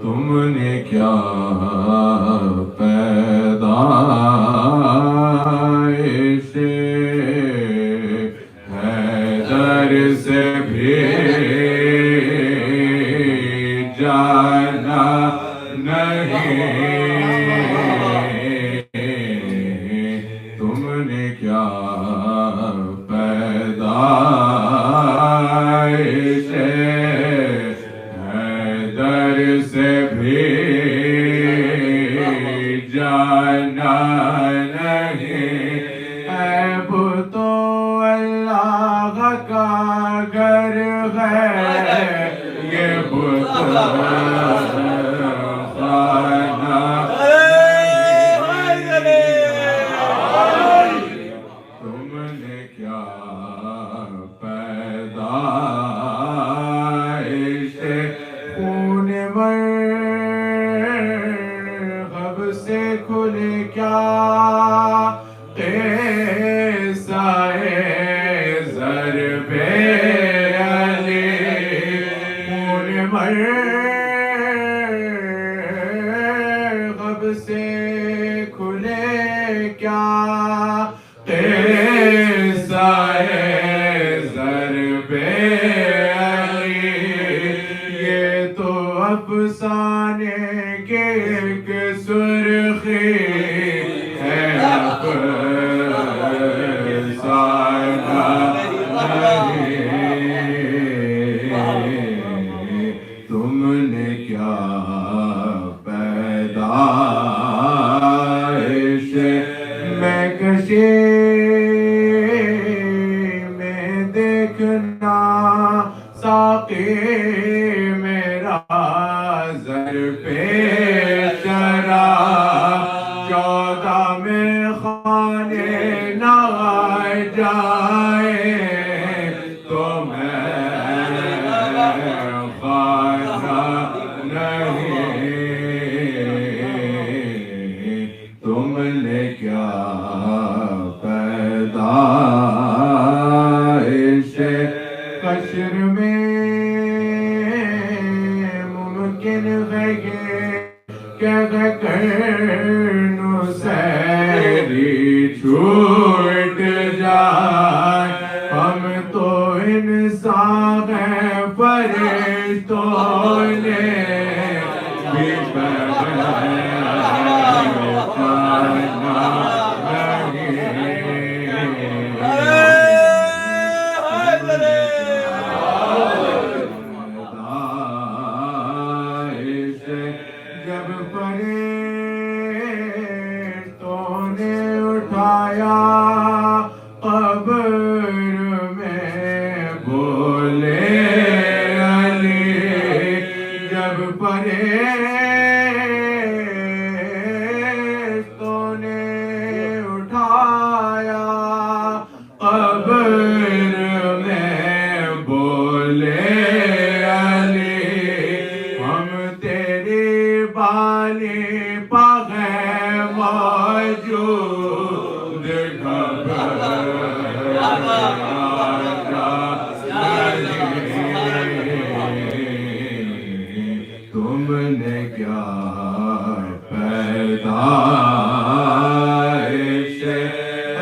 تم نے کیا پیدائش حیدر سے بھیجا نہیں، تم نے کیا پیدائش حیدر سے بھیجا نہیں، عیب تو اللہ کا گھر ہے یہ بت افسانے کے ایک سرخی ہے، افسانہ نہیں، تم نے کیا پیدائش میں کشی میں دیکھنا ساقی میرا زر پہ شراب 14 میں خانے نہ جائے تو میں خانہ نہیں، تم نے کیا پیدائش حشر میں ممکن ہے کہ نصیری چھوٹ جائے، ہم تو انسان ہیں فرشتوں نے بھی جب فرشتوں نے اٹھایا قبر میں بولے علی، جب فرشتوں نے اٹھایا قبر میں بولے علی، ہم تیری بالی پاگے موجود تم نے کیا پیدائش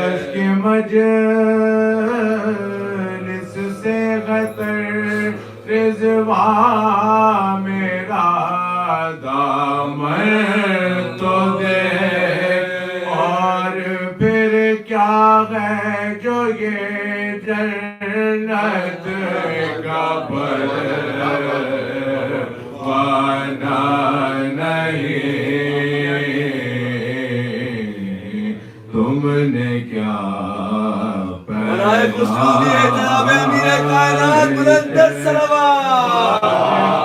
اشک مجلس سے غطر رضوان میرا دامن تو دے، اور پھر کیا ہے جو یہ جنت کا پروانہ نہیں، تم نے کیا برائے خوشنودی احترام امیر کائنات بلند صلوات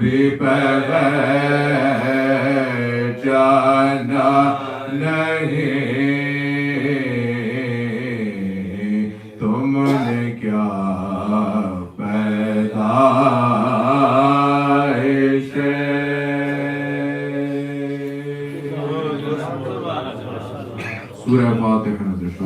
بھی پہچانا نہیں، تم نے کیا پیدائش سورہ فاتحہ حضرت